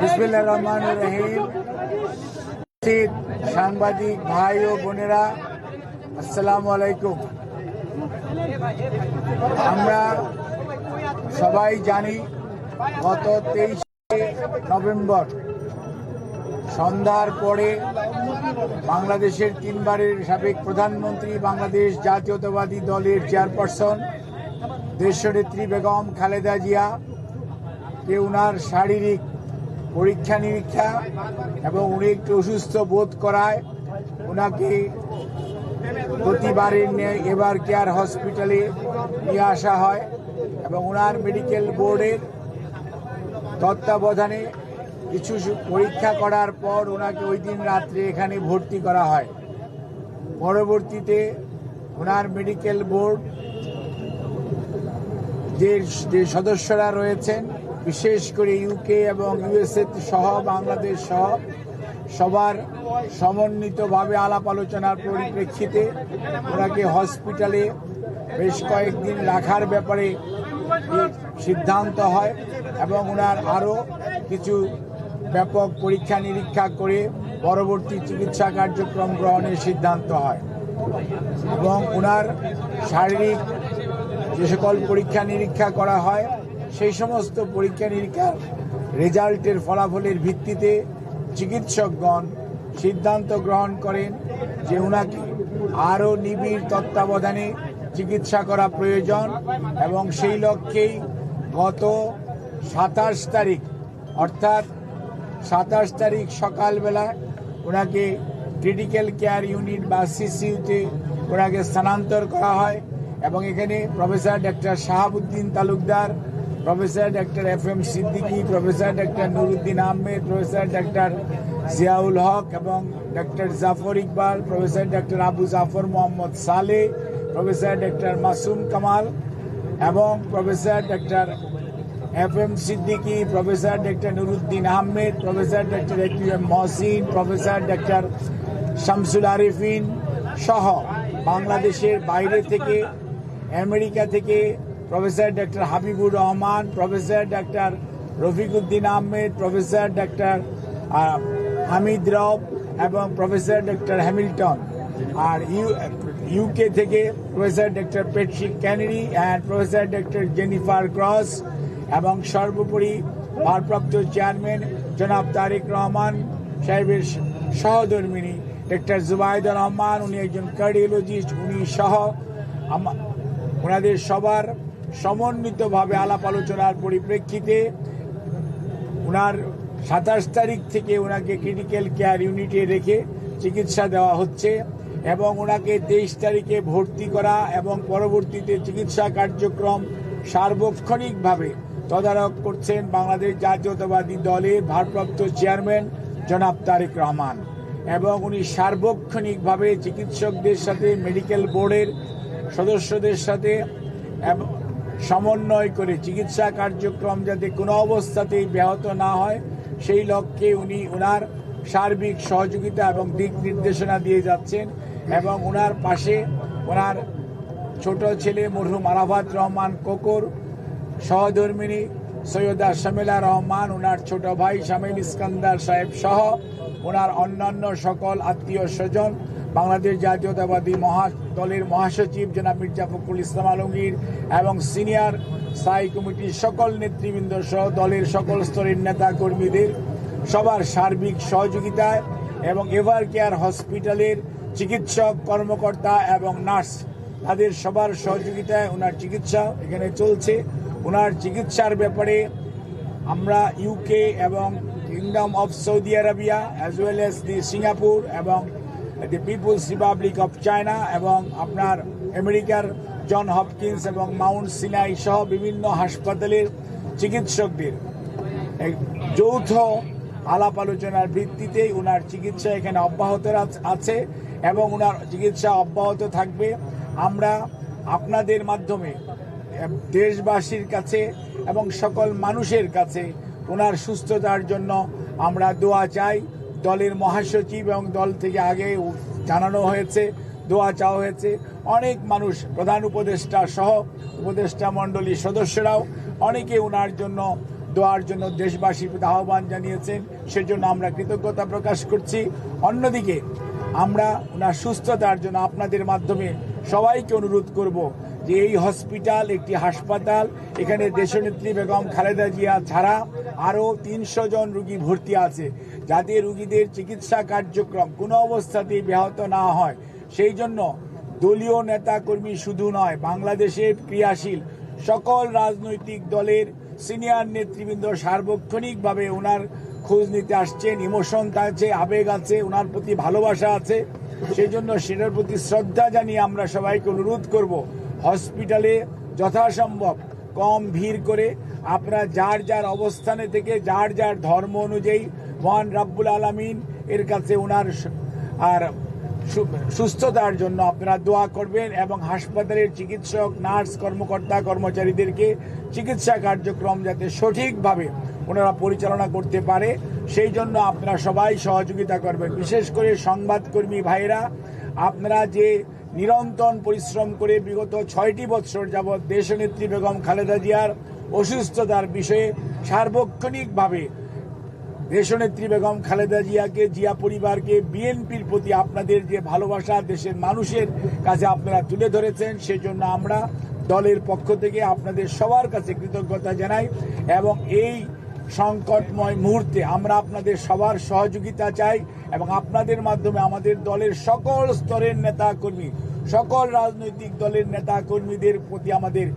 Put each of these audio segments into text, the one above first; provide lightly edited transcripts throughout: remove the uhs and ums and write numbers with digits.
বিসমিল্লাহির রহমানির রহিম। সাংবাদিক ভাই ও বোনেরা, আসসালামু আলাইকুম। আমরা সবাই জানি গত 23 নভেম্বর সন্ধ্যার পরে বাংলাদেশের তিনবারের সাবেক প্রধানমন্ত্রী, বাংলাদেশ জাতীয়তাবাদী দলের চেয়ারপারসন দেশনেত্রী বেগম খালেদা জিয়া কে উনার শারীরিক পরীক্ষা নিরীক্ষা এবং উনি একটু অসুস্থ বোধ করায় ওনাকে প্রতিবারের ন্যায় এভার কেয়ার হসপিটালে নিয়ে আসা হয় এবং ওনার মেডিকেল বোর্ডের তত্ত্বাবধানে কিছু পরীক্ষা করার পর ওনাকে ওই দিন রাত্রে এখানে ভর্তি করা হয়। পরবর্তীতে ওনার মেডিকেল বোর্ড যে সদস্যরা রয়েছেন, বিশেষ করে ইউকে এবং ইউএসএ সহ বাংলাদেশ সহ সবার সমন্বিতভাবে আলাপ আলোচনার পরিপ্রেক্ষিতে ওনাকে হসপিটালে বেশ কয়েকদিন রাখার ব্যাপারে সিদ্ধান্ত হয় এবং ওনার আরও কিছু ব্যাপক পরীক্ষা নিরীক্ষা করে পরবর্তী চিকিৎসা কার্যক্রম গ্রহণের সিদ্ধান্ত হয় এবং ওনার শারীরিক যে সকল পরীক্ষা নিরীক্ষা করা হয় সেই সমস্ত পরীক্ষা নিরীক্ষার রেজাল্টের ফলাফলের ভিত্তিতে চিকিৎসকগণ সিদ্ধান্ত গ্রহণ করেন যে ওনাকে আরও নিবিড় তত্ত্বাবধানে চিকিৎসা করা প্রয়োজন এবং সেই লক্ষ্যেই গত 27 তারিখ অর্থাৎ 27 তারিখ সকালবেলা ওনাকে ক্রিটিক্যাল কেয়ার ইউনিট বা সিসিইউতে ওনাকে স্থানান্তর করা হয় এবং এখানে professor doctor Shahabuddin Talukdar, professor doctor FM Siddiqui, professor doctor Nuruddin Ahmed, professor doctor Ziaul Haque এবং doctor Zafar Iqbal, professor doctor Abu Zafar Mohammad Saleh, professor doctor Masum Kamal এবং professor doctor FM Siddiqui, professor doctor Nuruddin Ahmed, professor doctor AQM Mohsin, professor doctor Shamsul Arefin সহ বাংলাদেশের বাইরে থেকে, আমেরিকা থেকে professor doctor Habibur Rahman, professor doctor Rafiquddin Ahmed, professor doctor Hamid Rob এবং professor doctor Hamilton, আর UK থেকে professor doctor Patrick Kennedy and professor doctor Jennifer cross এবং সর্বোপরি ভারপ্রাপ্ত চেয়ারম্যান জনাব তারেক রহমান সাহেবের সহধর্মিনী ডক্টর জুবাইদুর রহমান, উনি একজন কার্ডিওলজিস্ট, উনি সহ ওনাদের সবার সমন্বিতভাবে আলাপ আলোচনার পরিপ্রেক্ষিতে ওনার 27 তারিখ থেকে ওনাকে ক্রিটিক্যাল কেয়ার ইউনিটে রেখে চিকিৎসা দেওয়া হচ্ছে এবং ওনাকে 23 তারিখে ভর্তি করা এবং পরবর্তীতে চিকিৎসা কার্যক্রম সার্বক্ষণিকভাবে তদারক করছেন বাংলাদেশ জাতীয়তাবাদী দলের ভারপ্রাপ্ত চেয়ারম্যান জনাব তারেক রহমান এবং উনি সার্বক্ষণিকভাবে চিকিৎসকদের সাথে, মেডিকেল বোর্ডের সদস্যদের সাথে সমন্বয় করে চিকিৎসা কার্যক্রম যাতে কোনো অবস্থাতেই ব্যাহত না হয় সেই লক্ষ্যে উনি ওনার সার্বিক সহযোগিতা এবং দিক নির্দেশনা দিয়ে যাচ্ছেন এবং ওনার পাশে ওনার ছোট ছেলে মরহুম আরাফাত রহমান কোকর, সহধর্মিনী সৈয়দা শামিলা রহমান, ওনার ছোট ভাই শামিল ইস্কান্দার সাহেব সহ ওনার অন্যান্য সকল আত্মীয় স্বজন, বাংলাদেশ জাতীয়তাবাদী দলের মহাসচিব জনাব মির্জা ফখরুল ইসলাম আলমগীর এবং সিনিয়র স্থায়ী কমিটির সকল নেতৃবৃন্দ সহ দলের সকল স্তরের নেতা কর্মীদের সবার সার্বিক সহযোগিতায় এবং এভার কেয়ার হসপিটালের চিকিৎসক, কর্মকর্তা এবং নার্স তাদের সবার সহযোগিতায় ওনার চিকিৎসা এখানে চলছে। ওনার চিকিৎসার ব্যাপারে আমরা ইউকে এবং kingdom of Saudi Arabia as well as the Singapore এবং দি পিপুলস রিপাবলিক অফ চায়না এবং আপনার আমেরিকার জন হপকিন্স এবং মাউন্ট সিনাই সহ বিভিন্ন হাসপাতালের চিকিৎসকদের যৌথ আলাপ আলোচনার ভিত্তিতেই ওনার চিকিৎসা এখানে অব্যাহত আছে এবং ওনার চিকিৎসা অব্যাহত থাকবে। আমরা আপনাদের মাধ্যমে দেশবাসীর কাছে এবং সকল মানুষের কাছে ওনার সুস্থতার জন্য আমরা দোয়া চাই। দলের মহাসচিব এবং দল থেকে আগে জানানো হয়েছে, দোয়া চাওয়া হয়েছে। অনেক মানুষ, প্রধান উপদেষ্টা সহ উপদেষ্টা মণ্ডলীর সদস্যরাও অনেকে ওনার জন্য দোয়ার জন্য দেশবাসীর প্রতি আহ্বান জানিয়েছেন, সেজন্য আমরা কৃতজ্ঞতা প্রকাশ করছি। অন্যদিকে আমরা ওনার সুস্থতার জন্য আপনাদের মাধ্যমে সবাইকে অনুরোধ করব যে এই হসপিটাল একটি হাসপাতাল, এখানে দেশনেত্রী বেগম খালেদা জিয়া ছাড়া আরও 300 জন রুগী ভর্তি আছে, যাতে রুগীদের চিকিৎসা কার্যক্রম কোনো অবস্থাতেই ব্যাহত না হয়। সেই জন্য দলীয় নেতাকর্মী শুধু নয়, বাংলাদেশের ক্রিয়াশীল সকল রাজনৈতিক দলের সিনিয়র নেতৃবৃন্দ সার্বক্ষণিকভাবে ওনার খোঁজ নিতে আসছেন। ইমোশন আছে, আবেগ আছে, ওনার প্রতি ভালোবাসা আছে। সেই জন্য সেটার প্রতি শ্রদ্ধা জানিয়ে আমরা সবাইকে অনুরোধ করব, হসপিটালে যথাসম্ভব কম ভিড় করে আপনারা যার যার অবস্থানে থেকে যার যার ধর্ম অনুযায়ী মহান রাব্বুল আলামিন এর কাছে ওনার আর সুস্থতার জন্য আপনারা দোয়া করবেন এবং হাসপাতালের চিকিৎসক, নার্স, কর্মকর্তা, কর্মচারীদেরকে চিকিৎসা কার্যক্রম যাতে সঠিকভাবে ওনারা পরিচালনা করতে পারে সেই জন্য আপনারা সবাই সহযোগিতা করবেন। বিশেষ করে সংবাদকর্মী ভাইরা, আপনারা যে নিরন্তর পরিশ্রম করে বিগত 6টি বছর যাবৎ দেশনেত্রী বেগম খালেদা জিয়ার অসুস্থতার বিষয়ে সার্বক্ষণিকভাবে দেশনেত্রী বেগম খালেদা জিয়াকে, জিয়া পরিবারকে, বিএনপির প্রতি আপনাদের যে ভালোবাসা দেশের মানুষের কাছে আপনারা তুলে ধরেছেন, সেজন্য আমরা দলের পক্ষ থেকে আপনাদের সবার কাছে কৃতজ্ঞতা জানাই এবং এই সংকটময় মুহূর্তে আমরা আপনাদের সবার সহযোগিতা চাই এবং আপনাদের মাধ্যমে আমাদের দলের সকল স্তরের নেতা কর্মী, সকল রাজনৈতিক দলের নেতা কর্মীদের প্রতি আমাদের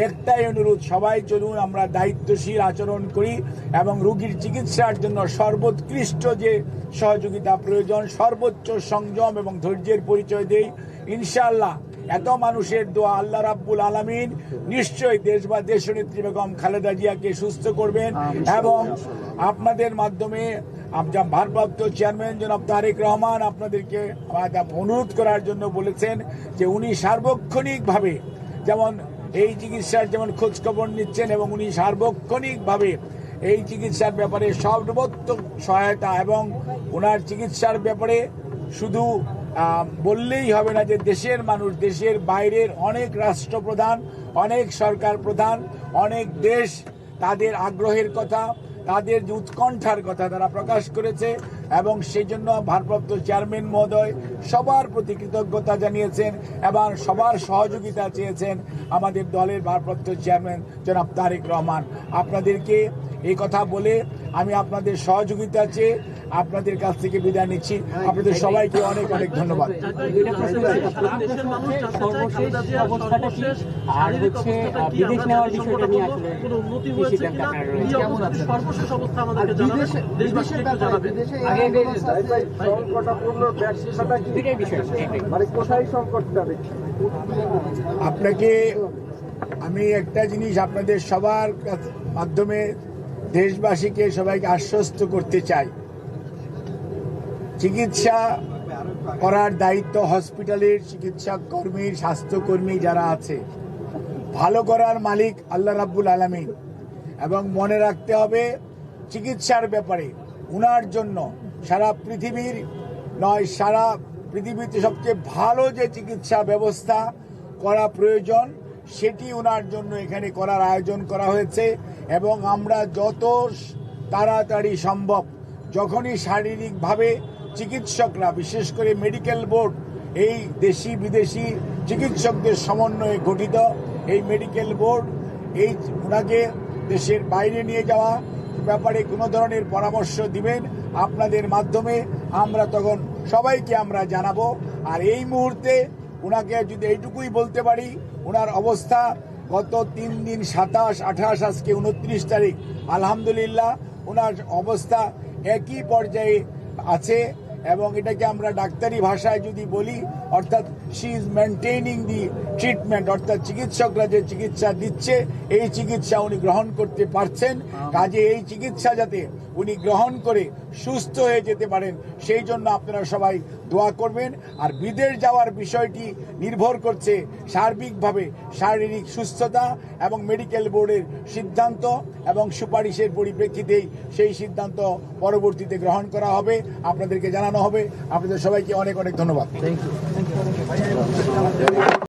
একটাই অনুরোধ, সবাই চলুন আমরা দায়িত্বশীল আচরণ করি এবং রোগীর চিকিৎসার জন্য সর্বোৎকৃষ্ট যে সহযোগিতা প্রয়োজন সর্বোচ্চ সংযম এবং ধৈর্যের পরিচয় দেই। ইনশাআল্লাহ এত মানুষের দোয়া আল্লাহ রাব্বুল আলামিন নিশ্চয়ই দেশনেত্রী বেগম খালেদা জিয়াকে সুস্থ করবেন এবং আপনাদের মাধ্যমে ভারপ্রাপ্ত চেয়ারম্যান জনাব তারেক রহমান আপনাদেরকে অনুরোধ করার জন্য বলেছেন যে উনি সার্বক্ষণিকভাবে যেমন এই চিকিৎসার যেমন খোঁজ খবর নিচ্ছেন এবং উনি সার্বক্ষণিকভাবে এই চিকিৎসার ব্যাপারে সর্বোত্তম সহায়তা এবং ওনার চিকিৎসার ব্যাপারে শুধু বললেই হবে না যে দেশের মানুষ, দেশের বাইরের অনেক রাষ্ট্রপ্রধান, অনেক সরকার প্রধান, অনেক দেশ তাদের আগ্রহের কথা, তাদের যে উৎকণ্ঠার কথা তারা প্রকাশ করেছে এবং সেই জন্য ভারপ্রাপ্ত চেয়ারম্যান মহোদয় সবার প্রতি কৃতজ্ঞতা জানিয়েছেন এবং সবার সহযোগিতা চেয়েছেন আমাদের দলের ভারপ্রাপ্ত চেয়ারম্যান জনাব তারেক রহমান। আপনাদেরকে এই কথা বলে আমি আপনাদের সহযোগিতা চেয়ে আপনাদের কাছ থেকে বিদায় নিচ্ছি। আপনাদের সবাইকে অনেক অনেক ধন্যবাদ। আপনাকে আমি একটা জিনিস আপনাদের সবার মাধ্যমে দেশবাসীকে সবাইকে আশ্বস্ত করতে চাই, চিকিৎসা করার দায়িত্ব হসপিটালের চিকিৎসা কর্মী, স্বাস্থ্যকর্মী যারা আছে, ভালো করার মালিক আল্লাহ রাব্বুল আলামিন। এবং মনে রাখতে হবে চিকিৎসার ব্যাপারে উনার জন্য সারা পৃথিবীর নয়, সারা পৃথিবীতে সবচেয়ে ভালো যে চিকিৎসা ব্যবস্থা করা প্রয়োজন সেটি ওনার জন্য এখানে করার আয়োজন করা হয়েছে এবং আমরা যত তাড়াতাড়ি সম্ভব, যখনই শারীরিকভাবে চিকিৎসকরা, বিশেষ করে মেডিকেল বোর্ড, এই দেশি বিদেশি চিকিৎসকদের সমন্বয়ে গঠিত এই মেডিকেল বোর্ড এই ওনাকে দেশের বাইরে নিয়ে যাওয়া ব্যাপারে কোনো ধরনের পরামর্শ দিবেন আপনাদের মাধ্যমে, আমরা তখন সবাইকে আমরা জানাবো। আর এই মুহূর্তে ওনাকে যদি এইটুকুই বলতে পারি, ওনার অবস্থা গত 3 দিন 27, 28, আজকে 29 তারিখ, আলহামদুলিল্লাহ ওনার অবস্থা একই পর্যায়ে আছে এবং এটাকে আমরা ডাক্তারি ভাষায় যদি বলি অর্থাৎ she is maintaining the treatment, অর্থাৎ চিকিৎসকরা যে চিকিৎসা দিচ্ছে এই চিকিৎসা উনি গ্রহণ করতে পারছেন। কাজে এই চিকিৎসা যাতে উনি গ্রহণ করে সুস্থ হয়ে যেতে পারেন সেই জন্য আপনারা সবাই দোয়া করবেন। আর বিদেশ যাওয়ার বিষয়টি নির্ভর করছে সার্বিকভাবে শারীরিক সুস্থতা এবং মেডিকেল বোর্ডের সিদ্ধান্ত এবং সুপারিশের পরিপ্রেক্ষিতেই সেই সিদ্ধান্ত পরবর্তীতে গ্রহণ করা হবে, আপনাদেরকে জানানো হবে। আপনাদের সবাইকে অনেক অনেক ধন্যবাদ।